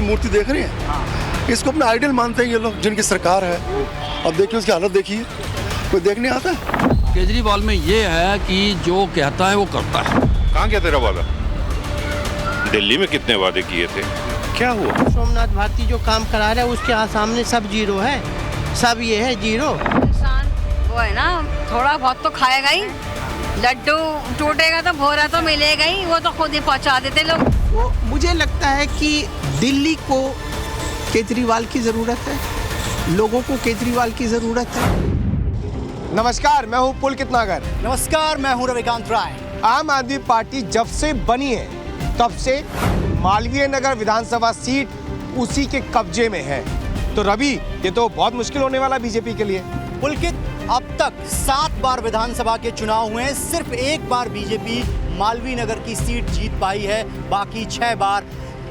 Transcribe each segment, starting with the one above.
मूर्ति देख रहे हैं, इसको अपना आइडल मानते हैं ये लोग जिनकी सरकार है। अब देखिए उसकी हालत देखिए, कोई देखने आता है। केजरीवाल में ये है कि जो कहता है वो करता है। कहाँ गया तेरा वादा? दिल्ली में कितने वादे किए थे, क्या हुआ? सोमनाथ भारती जो काम करा रहा है उसके सामने सब जीरो है, सब ये है जीरो। इंसान वो है ना, थोड़ा बहुत तो खाएगा ही, लड्डू टूटेगा तो भोरा तो मिलेगा ही, वो तो खुद ही पहुंचा देते लोग। वो मुझे लगता है कि दिल्ली को केजरीवाल की ज़रूरत है, लोगों को केजरीवाल की ज़रूरत है। नमस्कार, मैं हूं पुलकित नागर। नमस्कार, मैं हूं रविकांत राय। आम आदमी पार्टी जब से बनी है तब से मालवीय नगर विधानसभा सीट उसी के कब्जे में है। तो रवि, ये तो बहुत मुश्किल होने वाला बीजेपी के लिए। पुलकित, अब तक 7 बार विधानसभा के चुनाव हुए हैं, सिर्फ एक बार बीजेपी मालवीय नगर की सीट जीत पाई है, बाकी 6 बार,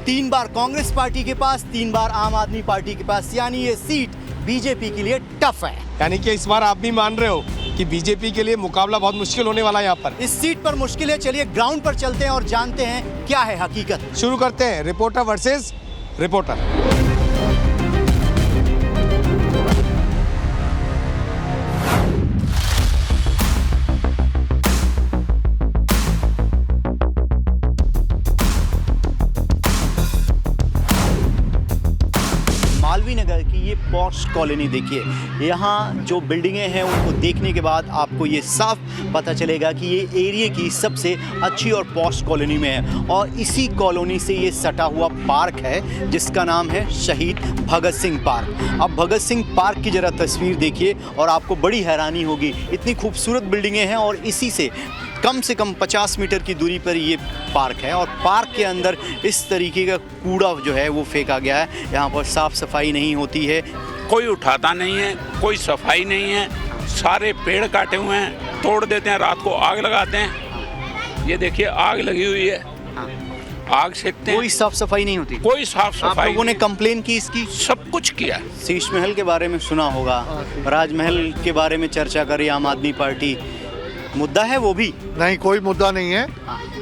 3 बार कांग्रेस पार्टी के पास, 3 बार आम आदमी पार्टी के पास। यानी ये सीट बीजेपी के लिए टफ है। यानी कि इस बार आप भी मान रहे हो कि बीजेपी के लिए मुकाबला बहुत मुश्किल होने वाला है यहाँ पर। इस सीट पर मुश्किल है। चलिए ग्राउंड पर चलते हैं और जानते हैं क्या है हकीकत। शुरू करते हैं reporter versus reporter. Malviya Nagar की ये पॉश कॉलोनी देखिए, यहाँ जो बिल्डिंगें हैं उनको देखने के बाद आपको ये साफ पता चलेगा कि ये एरिया की सबसे अच्छी और पॉश कॉलोनी में है। और इसी कॉलोनी से ये सटा हुआ पार्क है जिसका नाम है शहीद भगत सिंह पार्क। अब भगत सिंह पार्क की ज़रा तस्वीर देखिए और आपको बड़ी हैरानी होगी, इतनी खूबसूरत बिल्डिंगें हैं और इसी से कम 50 मीटर की दूरी पर ये पार्क है। और पार्क के अंदर इस तरीके का कूड़ा जो है वो फेंका गया है। यहाँ पर साफ़ सफाई नहीं होती है, कोई उठाता नहीं है, कोई सफाई नहीं है, सारे पेड़ काटे हुए हैं, तोड़ देते हैं, रात को आग लगाते हैं। ये देखिए आग लगी हुई है, आग सेकते हैं, कोई साफ सफाई नहीं होती, कोई साफ सफाई। आप लोगों ने कंप्लेन की इसकी? सब कुछ किया। शीश महल के बारे में सुना होगा, राजमहल के बारे में चर्चा करी आम आदमी पार्टी, मुद्दा है वो भी? नहीं, कोई मुद्दा नहीं है,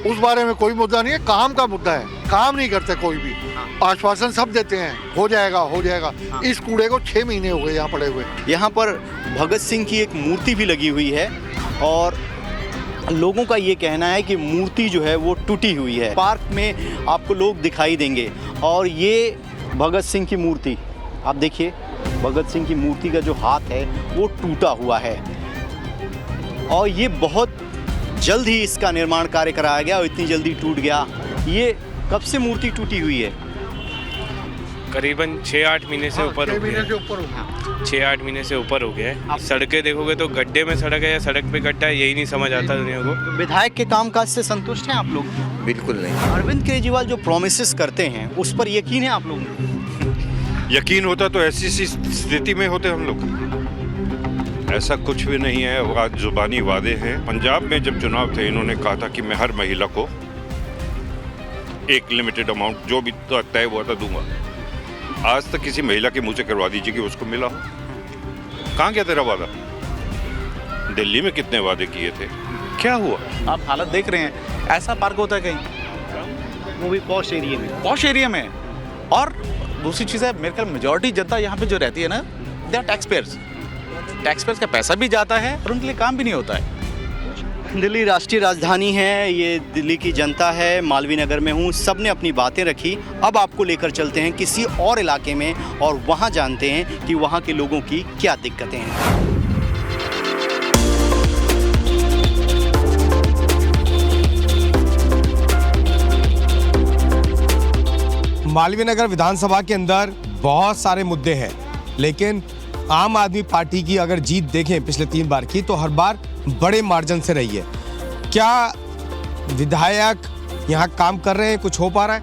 उस बारे में कोई मुद्दा नहीं है। काम का मुद्दा है, काम नहीं करते कोई भी, आश्वासन सब देते हैं हो जाएगा हो जाएगा। इस कूड़े को 6 महीने हो गए यहाँ पड़े हुए। यहाँ पर भगत सिंह की एक मूर्ति भी लगी हुई है और लोगों का ये कहना है कि मूर्ति जो है वो टूटी हुई है। पार्क में आपको लोग दिखाई देंगे और ये भगत सिंह की मूर्ति, आप देखिए भगत सिंह की मूर्ति का जो हाथ है वो टूटा हुआ है और ये बहुत जल्द ही इसका निर्माण कार्य कराया गया और इतनी जल्दी टूट गया। ये कब से मूर्ति टूटी हुई है? करीबन 6-8 महीने से ऊपर हो गया। 6-8 महीने से ऊपर हो गया है। सड़कें देखोगे तो गड्ढे में सड़क है या सड़क पे गड्ढा है, यही नहीं समझ आता दुनिया को। तो विधायक के कामकाज से संतुष्ट हैं आप लोग? बिल्कुल नहीं। अरविंद केजरीवाल जो प्रोमिसेस करते हैं उस पर यकीन है आप लोगों को? यकीन होता तो ऐसी सी स्थिति में होते हम लोग। ऐसा कुछ भी नहीं है, जुबानी वादे हैं। पंजाब में जब चुनाव थे इन्होंने कहा था कि मैं हर महिला को एक लिमिटेड अमाउंट जो भी तय हुआ था दूंगा। आज तक किसी महिला के मुंह से करवा दीजिए कि उसको मिला हो। कहाँ गया तेरा वादा? दिल्ली में कितने वादे किए थे, क्या हुआ? आप हालत देख रहे हैं, ऐसा पार्क होता है कहीं? वो भी पॉश एरिया में। पॉश एरिया में। और दूसरी चीज़ है, मेरे ख्याल मेजॉरिटी जनता यहाँ पे जो रहती है ना, दे आर टैक्स पेयर्स का पैसा भी जाता है और उनके लिए काम भी नहीं होता है। दिल्ली राष्ट्रीय राजधानी है, ये दिल्ली की जनता है, मालवीय नगर में हूँ, सब ने अपनी बातें रखी। अब आपको लेकर चलते हैं किसी और इलाके में और वहाँ जानते हैं कि वहाँ के लोगों की क्या दिक्कतें हैं। मालवीय नगर विधानसभा के अंदर बहुत सारे मुद्दे हैं, लेकिन आम आदमी पार्टी की अगर जीत देखें पिछले 3 बार की तो हर बार बड़े मार्जिन से रही है। क्या विधायक यहाँ काम कर रहे हैं, कुछ हो पा रहा है?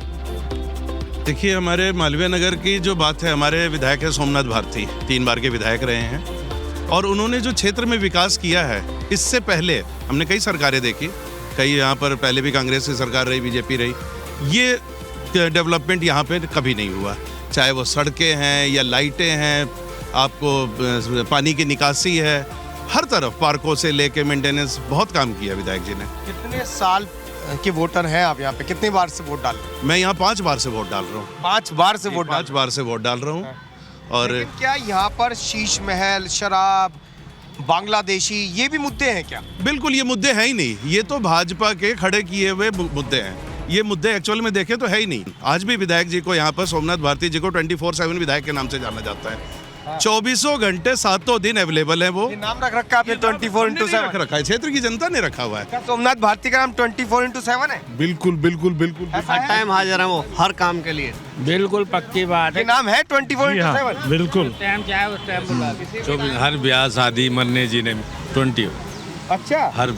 देखिए, हमारे मालवीय नगर की जो बात है, हमारे विधायक है सोमनाथ भारती, 3 बार के विधायक रहे हैं और उन्होंने जो क्षेत्र में विकास किया है, इससे पहले हमने कई सरकारें देखी, कई यहाँ पर पहले भी कांग्रेस की सरकार रही, बीजेपी रही, ये डेवलपमेंट यहाँ पे कभी नहीं हुआ। चाहे वो सड़कें हैं या लाइटें हैं, आपको पानी की निकासी है, हर तरफ पार्कों से लेके मेंटेनेंस, बहुत काम किया विधायक जी ने। कितने साल के वोटर हैं आप यहाँ पे? कितनी बार से वोट डाल रहे हैं? मैं यहाँ 5 बार से वोट डाल रहा हूँ। 5 बार से वोट 5 बार से वोट डाल रहा हूँ। और लेकिन क्या यहाँ पर शीश महल, शराब, बांग्लादेशी, ये भी मुद्दे हैं क्या? बिल्कुल ये मुद्दे हैं ही नहीं। ये तो भाजपा के खड़े किए हुए मुद्दे हैं। ये मुद्दे एक्चुअल में देखें तो है ही नहीं। आज भी विधायक जी को यहाँ पर सोमनाथ भारती जी को 24/7 विधायक के नाम से जाना जाता है। 24 घंटे 7 दिन अवेलेबल है वो। ये नाम रख रखा आपने 24/7 रखा है, क्षेत्र की जनता ने रखा हुआ है। क्या सोमनाथ भारती का नाम 24/7 है? बिल्कुल बिल्कुल बिल्कुल। हर टाइम हाजिर है वो, हर काम के लिए। बिल्कुल पक्की बात ये नाम है 24/7? बिल्कुल टाइम चाहे उस टाइम बुला हर ब्याह शादी मरने जीने में 20 अच्छा, हर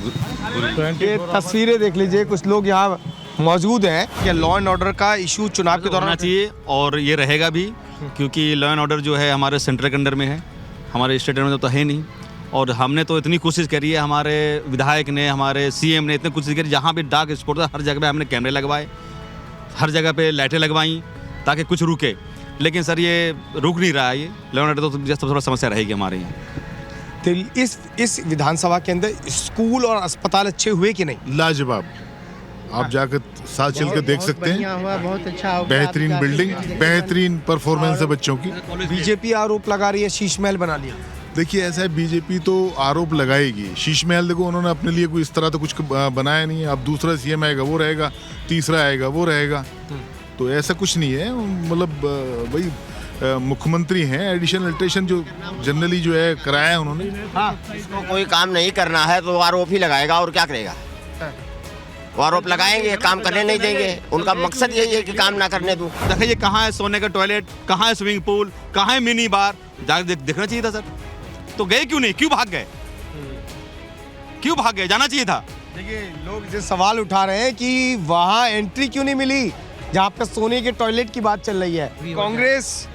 ये तस्वीरें देख लीजिए। कुछ लोग यहाँ मौजूद हैं। क्या लॉ एंड ऑर्डर का इशू चुनाव के दौरान होना चाहिए और ये रहेगा भी, क्योंकि लॉ एंड ऑर्डर जो है हमारे सेंटर के अंडर में है, हमारे स्टेट में तो है नहीं। और हमने तो इतनी कोशिश करी है, हमारे विधायक ने, हमारे सीएम ने इतनी कोशिश करी, जहाँ भी डार्क स्पॉट था हर जगह पे हमने कैमरे लगवाए, हर जगह पे लाइटें लगवाई ताकि कुछ रुके। लेकिन सर ये रुक नहीं रहा है। ये लॉ एंड ऑर्डर तो सबसे बड़ा समस्या रहेगी हमारे यहाँ। तो इस विधानसभा के अंदर स्कूल और अस्पताल अच्छे हुए कि नहीं? लाजवाब। आप जाकर साथ चल कर देख सकते हैं। बहुत अच्छा बेहतरीन बिल्डिंग, बेहतरीन परफॉर्मेंस है बच्चों की। बीजेपी आरोप लगा रही है शीश महल बना लिया। देखिए ऐसा है, बीजेपी तो आरोप लगाएगी। शीश महल देखो, उन्होंने अपने लिए कोई इस तरह तो कुछ बनाया नहीं है। अब दूसरा सीएम आएगा वो रहेगा, तीसरा आएगा वो रहेगा, तो ऐसा कुछ नहीं है। मतलब भाई मुख्यमंत्री हैं, एडिशन अल्ट्रेशन जो जनरली जो है कराया है उन्होंने। इसको कोई काम नहीं करना है तो आरोप ही लगाएगा, और क्या करेगा? वो आरोप लगाएंगे, काम करने नहीं देंगे। उनका मकसद यही है कि काम ना करने दूं। देखिए ये कहाँ है सोने का टॉयलेट, कहाँ है स्विमिंग पूल, कहाँ है मिनी बार, जाकर देखना चाहिए था सर। तो गए क्यों नहीं? क्यों भाग गए? क्यों भाग गए? जाना चाहिए था। देखिए लोग ये सवाल उठा रहे हैं कि वहाँ एंट्री क्यों नहीं मिली जहाँ पे सोने के टॉयलेट की बात चल रही है। कांग्रेस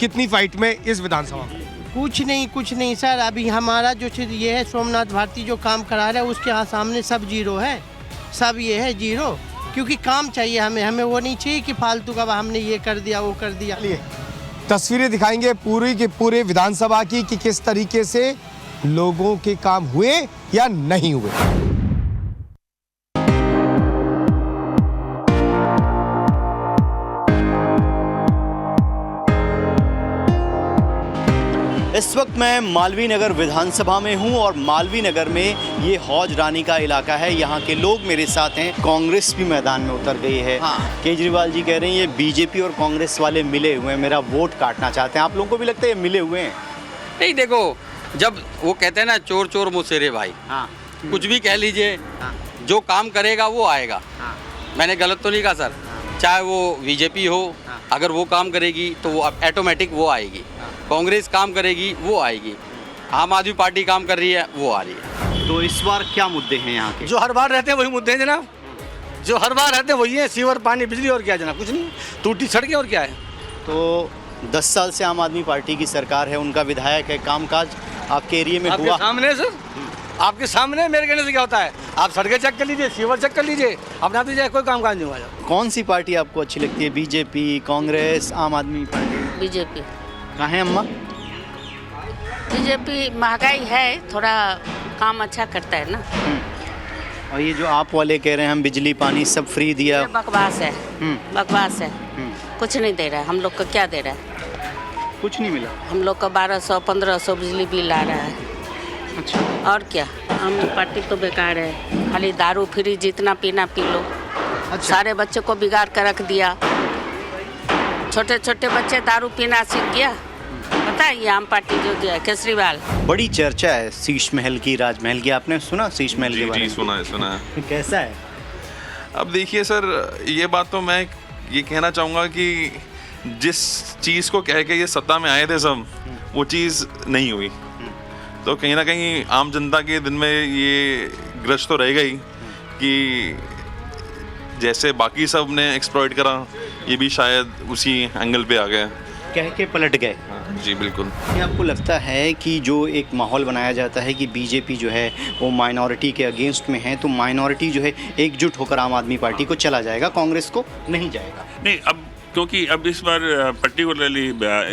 कितनी फाइट में इस विधानसभा में? कुछ नहीं सर। अभी हमारा जो ये है सोमनाथ भारती जो काम करा रहा है उसके सामने सब जीरो है, सब ये है जीरो। क्योंकि काम चाहिए हमें वो नहीं चाहिए कि फालतू का हमने ये कर दिया वो कर दिया। तस्वीरें दिखाएंगे पूरी के पूरे विधानसभा की कि किस तरीके से लोगों के काम हुए या नहीं हुए। इस वक्त मैं मालवीय नगर विधानसभा में हूं और मालवीय नगर में ये हौज रानी का इलाका है। यहाँ के लोग मेरे साथ हैं। कांग्रेस भी मैदान में उतर गई है। केजरीवाल जी कह रहे हैं ये बीजेपी और कांग्रेस वाले मिले हुए हैं, मेरा वोट काटना चाहते हैं। आप लोगों को भी लगता है ये मिले हुए हैं? नहीं, देखो जब वो कहते हैं ना चोर चोर मुसेरे भाई, कुछ भी कह लीजिए, जो काम करेगा वो आएगा। मैंने गलत तो नहीं कहा सर। चाहे वो बीजेपी हो, अगर वो काम करेगी तो वो ऑटोमेटिक वो आएगी। कांग्रेस काम करेगी वो आएगी। आम आदमी पार्टी काम कर रही है वो आ रही है। तो इस बार क्या मुद्दे हैं यहाँ के? जो हर बार रहते हैं वही मुद्दे हैं जनाब, जो हर बार रहते हैं वही है। सीवर, पानी, बिजली, और क्या जनाब? कुछ नहीं, टूटी सड़कें और क्या है। तो 10 साल से आम आदमी पार्टी की सरकार है, उनका विधायक है, कामकाज आपके एरिया में हुआ? सामने सर, आपके सामने। मेरे कहने से क्या होता है? आप सड़कें चेक कर लीजिए, सीवर चेक कर लीजिए, अपना दीजिए, कोई काम काज नहीं हुआ। कौन सी पार्टी आपको अच्छी लगती है? बीजेपी, कांग्रेस, आम आदमी पार्टी? बीजेपी। कहाँ है अम्मा? बीजेपी महंगाई है, थोड़ा काम अच्छा करता है ना। और ये जो आप वाले कह रहे हैं हम बिजली पानी सब फ्री दिया, बकवास है, बकवास है। कुछ नहीं दे रहा है। हम लोग को क्या दे रहा है? कुछ नहीं मिला। हम लोग को 1200-1500 बिजली बिल आ रहा है। अच्छा, और क्या? आम पार्टी तो बेकार है, खाली दारू फ्री, जितना पीना पी लो। अच्छा। सारे बच्चों को बिगाड़ कर रख दिया। छोटे छोटे बच्चे दारू पीना सीख गया। पता है ये आम पार्टी जो है केजरीवाल। बड़ी चर्चा है शीश महल की, राजमहल की। आपने सुना शीश महल के बारे में? जी सुना है। कैसा है? अब देखिए सर, ये बात तो मैं ये कहना चाहूँगा कि जिस चीज़ को कह के ये सत्ता में आए थे सब, वो चीज़ नहीं हुई। तो कहीं ना कहीं आम जनता के दिन में ये ग्रस्त तो रहेगा ही कि जैसे बाकी सब ने एक्सप्लॉइट करा, ये भी शायद उसी एंगल पे आ गया, कह के पलट गए। जी बिल्कुल। क्या आपको लगता है कि जो एक माहौल बनाया जाता है कि बीजेपी जो है वो माइनॉरिटी के अगेंस्ट में है, तो माइनॉरिटी जो है एकजुट होकर आम आदमी पार्टी को चला जाएगा, कांग्रेस को नहीं जाएगा? नहीं, अब क्योंकि अब इस बार पर्टिकुलरली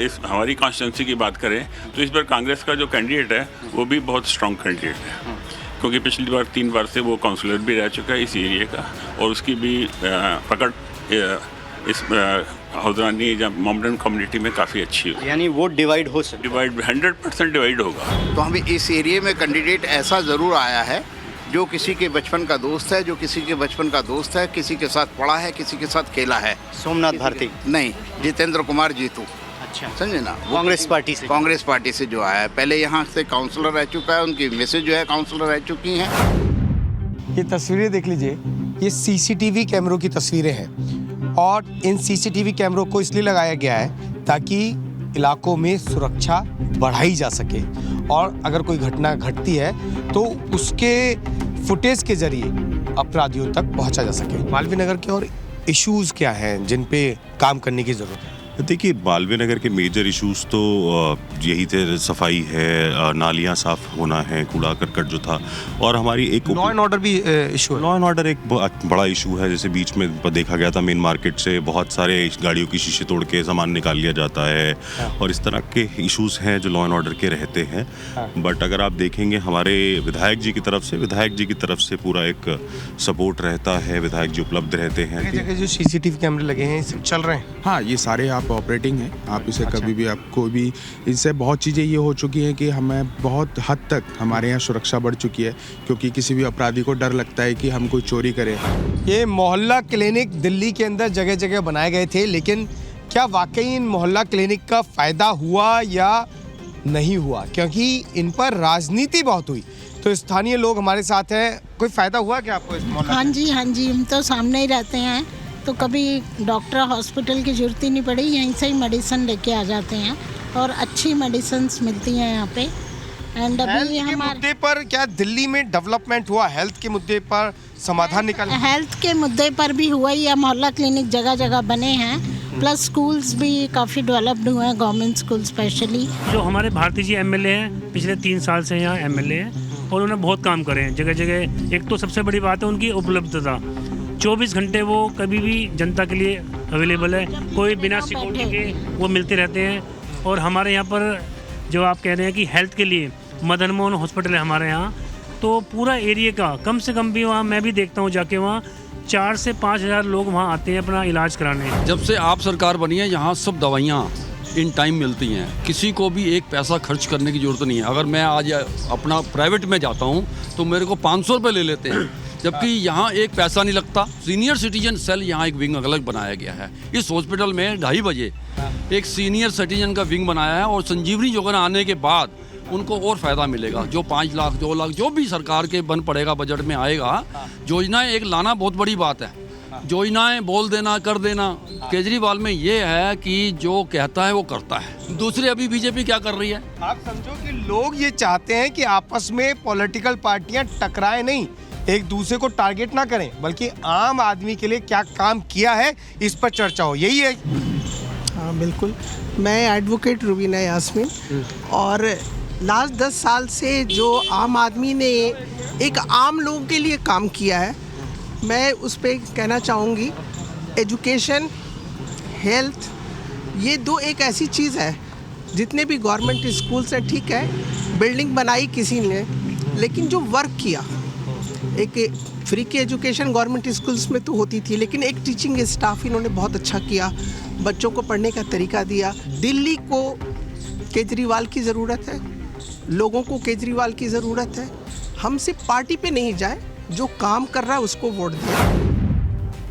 इस हमारी कॉन्स्टिट्यूंसी की बात करें तो इस बार कांग्रेस का जो कैंडिडेट है वो भी बहुत स्ट्रॉन्ग कैंडिडेट है। क्योंकि पिछली बार 3 बार से वो काउंसलर भी रह चुका है इस एरिया का, और उसकी भी पकड़ इस हौदरानी या मोमडन कम्युनिटी में काफ़ी अच्छी है। यानी वोट डिवाइड हो सकता, डिवाइड 100% डिवाइड होगा। तो हमें इस एरिया में कैंडिडेट ऐसा ज़रूर आया है जो किसी के बचपन का दोस्त है, जो किसी के बचपन का दोस्त है, किसी के साथ पढ़ा है, किसी के साथ खेला है। सोमनाथ भारती नहीं, जितेंद्र कुमार जीतू। अच्छा, समझे ना, कांग्रेस पार्टी से। कांग्रेस पार्टी से जो आया है, पहले यहाँ से काउंसलर रह चुका है, उनकी मिसेज जो है काउंसलर रह चुकी हैं। ये तस्वीरें देख लीजिए, ये सीसीटीवी कैमरों की तस्वीरें हैं और इन सीसीटीवी कैमरों को इसलिए लगाया गया है ताकि इलाकों में सुरक्षा बढ़ाई जा सके और अगर कोई घटना घटती है तो उसके फुटेज के जरिए अपराधियों तक पहुंचा जा सके। मालवीय नगर के और इश्यूज क्या हैं जिन पे काम करने की जरूरत है? देखिए, मालवीय नगर के मेजर इश्यूज तो यही थे, सफाई है, नालियां साफ होना है, कूड़ा करकट जो था, और हमारी एक लॉ एंड ऑर्डर भी इशू है। लॉ एंड ऑर्डर एक बड़ा इशू है। जैसे बीच में देखा गया था मेन मार्केट से बहुत सारे गाड़ियों की शीशे तोड़ के सामान निकाल लिया जाता है, और इस तरह के इशूज हैं जो लॉ एंड ऑर्डर के रहते हैं। बट अगर आप देखेंगे हमारे विधायक जी की तरफ से पूरा एक सपोर्ट रहता है, विधायक जी उपलब्ध रहते हैं। जगह जो सीसीटीवी कैमरे लगे हैं सब चल रहे हैं? हाँ, ये सारे आप ऑपरेटिंग है, आप इसे कभी भी, आपको भी इनसे बहुत चीज़ें ये हो चुकी हैं कि हमें बहुत हद तक हमारे यहाँ सुरक्षा बढ़ चुकी है, क्योंकि किसी भी अपराधी को डर लगता है कि हम कोई चोरी करें। ये मोहल्ला क्लिनिक दिल्ली के अंदर जगह जगह बनाए गए थे, लेकिन क्या वाकई इन मोहल्ला क्लिनिक का फ़ायदा हुआ या नहीं हुआ? क्योंकि इन पर राजनीति बहुत हुई। तो स्थानीय लोग हमारे साथ हैं, कोई फ़ायदा हुआ क्या आपको इस मोहल्ला? हाँ जी, हम तो सामने ही रहते हैं, तो कभी डॉक्टर हॉस्पिटल की ज़रूरत ही नहीं पड़ी, यहीं से ही मेडिसिन लेके आ जाते हैं और अच्छी मेडिसिन मिलती हैं यहाँ पे। एंड अभी हमारे मुद्दे पर क्या दिल्ली में डेवलपमेंट हुआ? हेल्थ के मुद्दे पर समाधान निकल? हेल्थ के मुद्दे पर भी हुआ ही है, मोहल्ला क्लिनिक जगह जगह बने हैं, प्लस स्कूल्स भी काफ़ी डेवलप्ड हुए हैं, गवर्नमेंट स्कूल स्पेशली। जो हमारे भारती जी एमएलए हैं, पिछले 3 साल से यहाँ एमएलए हैं और उन्होंने बहुत काम करे हैं जगह जगह। एक तो सबसे बड़ी बात है उनकी उपलब्धता, 24 घंटे वो कभी भी जनता के लिए अवेलेबल है, कोई बिना सिक्योरिटी के वो मिलते रहते हैं। और हमारे यहाँ पर जो आप कह रहे हैं कि हेल्थ के लिए मदन मोहन हॉस्पिटल है हमारे यहाँ, तो पूरा एरिया का कम से कम भी वहाँ मैं भी देखता हूँ जाके, वहाँ 4 से 5 हज़ार लोग वहाँ आते हैं अपना इलाज कराने। जब से आप सरकार बनी है यहाँ सब दवाइयाँ इन टाइम मिलती हैं, किसी को भी एक पैसा खर्च करने की ज़रूरत नहीं है। अगर मैं आज अपना प्राइवेट में जाता हूँ तो मेरे को 500 रुपये ले लेते हैं, जबकि यहाँ एक पैसा नहीं लगता। सीनियर सिटीजन सेल यहाँ एक विंग अलग बनाया गया है। इस हॉस्पिटल में 2:30 बजे एक सीनियर सिटीजन का विंग बनाया है, और संजीवनी योजना आने के बाद उनको और फ़ायदा मिलेगा। जो 5 लाख 2 लाख जो भी सरकार के बन पड़ेगा बजट में आएगा, योजनाएं एक लाना बहुत बड़ी बात है। योजनाएं बोल देना कर देना, केजरीवाल में ये है कि जो कहता है वो करता है। दूसरी अभी बीजेपी क्या कर रही है? आप समझो कि लोग ये चाहते हैं कि आपस में पॉलिटिकल पार्टियां टकराएं नहीं, एक दूसरे को टारगेट ना करें, बल्कि आम आदमी के लिए क्या काम किया है इस पर चर्चा हो, यही है। हाँ बिल्कुल, मैं एडवोकेट रुबीना यास्मीन, और लास्ट 10 साल से जो आम आदमी ने एक आम लोगों के लिए काम किया है, मैं उस पर कहना चाहूँगी, एजुकेशन, हेल्थ, ये 2 एक ऐसी चीज़ है। जितने भी गवर्नमेंट स्कूल्स हैं, ठीक है बिल्डिंग बनाई किसी ने, लेकिन जो वर्क किया, एक फ्री की एजुकेशन गवर्नमेंट स्कूल्स में तो होती थी, लेकिन एक टीचिंग स्टाफ इन्होंने बहुत अच्छा किया, बच्चों को पढ़ने का तरीका दिया। दिल्ली को केजरीवाल की ज़रूरत है, लोगों को केजरीवाल की ज़रूरत है। हम सिर्फ पार्टी पे नहीं जाए, जो काम कर रहा है उसको वोट दिया।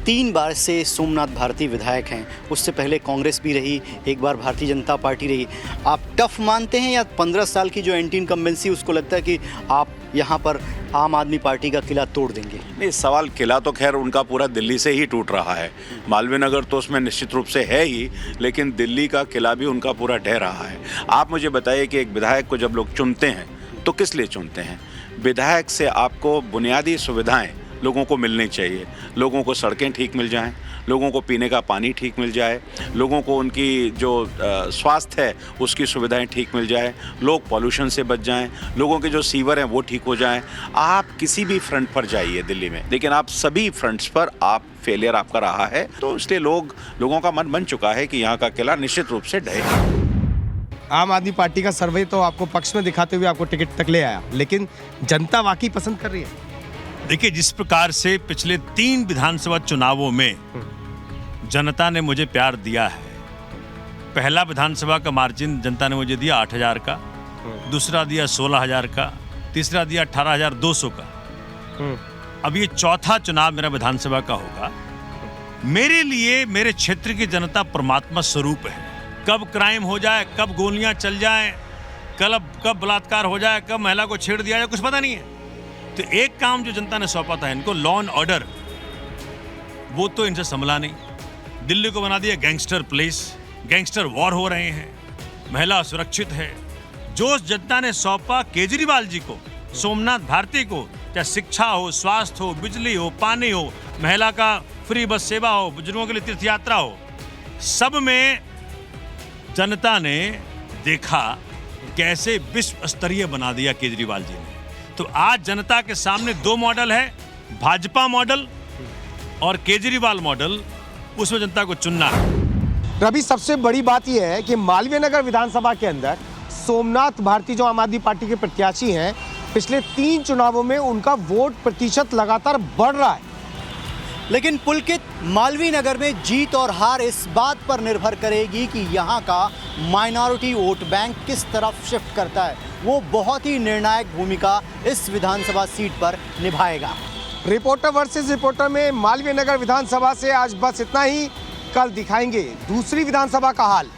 3 बार से सोमनाथ भारती विधायक हैं, उससे पहले कांग्रेस भी रही, एक बार भारतीय जनता पार्टी रही। आप टफ मानते हैं या 15 साल की जो एंटी इनकम्बेंसी, उसको लगता है कि आप यहाँ पर आम आदमी पार्टी का किला तोड़ देंगे? नहीं, सवाल किला तो खैर उनका पूरा दिल्ली से ही टूट रहा है, मालवीय नगर तो उसमें निश्चित रूप से है ही, लेकिन दिल्ली का किला भी उनका पूरा ढह रहा है। आप मुझे बताइए कि एक विधायक को जब लोग चुनते हैं तो किस लिए चुनते हैं? विधायक से आपको बुनियादी सुविधाएं लोगों को मिलनी चाहिए, लोगों को सड़कें ठीक मिल जाएं, लोगों को पीने का पानी ठीक मिल जाए, लोगों को उनकी जो स्वास्थ्य है उसकी सुविधाएं ठीक मिल जाए, लोग पॉल्यूशन से बच जाएं, लोगों के जो सीवर हैं वो ठीक हो जाएं। आप किसी भी फ्रंट पर जाइए दिल्ली में, लेकिन आप सभी फ्रंट्स पर आप फेलियर आपका रहा है, तो इसलिए लोगों का मन बन चुका है कि यहाँ का किला निश्चित रूप से ढहे। आम आदमी पार्टी का सर्वे तो आपको पक्ष में दिखाते हुए आपको टिकट तक ले आया, लेकिन जनता वाकई पसंद कर रही है? देखिए, जिस प्रकार से पिछले 3 विधानसभा चुनावों में जनता ने मुझे प्यार दिया है, पहला विधानसभा का मार्जिन जनता ने मुझे दिया 8,000 का, दूसरा दिया 16,000 का, तीसरा दिया 18,200 का। अब ये चौथा चुनाव मेरा विधानसभा का होगा। मेरे लिए मेरे क्षेत्र की जनता परमात्मा स्वरूप है। कब क्राइम हो जाए, कब गोलियां चल जाएं, कब बलात्कार हो जाए, कब महिला को छेड़ दिया जाए, कुछ पता नहीं है। तो एक काम जो जनता ने सौंपा था इनको, लॉ एंड ऑर्डर, वो तो इनसे संभला नहीं। दिल्ली को बना दिया गैंगस्टर प्लेस, गैंगस्टर वॉर हो रहे हैं, महिला सुरक्षित है। जो जनता ने सौंपा केजरीवाल जी को, सोमनाथ भारती को, चाहे शिक्षा हो, स्वास्थ्य हो, बिजली हो, पानी हो, महिला का फ्री बस सेवा हो, बुजुर्गों के लिए तीर्थ यात्रा हो, सब में जनता ने देखा कैसे विश्व स्तरीय बना दिया केजरीवाल जी ने। तो आज जनता के सामने 2 मॉडल है, भाजपा मॉडल और केजरीवाल मॉडल, उसमें जनता को चुनना है। रवि, सबसे बड़ी बात यह है कि मालवीय नगर विधानसभा के अंदर सोमनाथ भारती जो आम आदमी पार्टी के प्रत्याशी हैं, पिछले 3 चुनावों में उनका वोट प्रतिशत लगातार बढ़ रहा है। लेकिन पुलकित, मालवीय नगर में जीत और हार इस बात पर निर्भर करेगी कि यहाँ का माइनॉरिटी वोट बैंक किस तरफ शिफ्ट करता है। वो बहुत ही निर्णायक भूमिका इस विधानसभा सीट पर निभाएगा। रिपोर्टर वर्सेस रिपोर्टर में मालवीय नगर विधानसभा से आज बस इतना ही। कल दिखाएंगे दूसरी विधानसभा का हाल।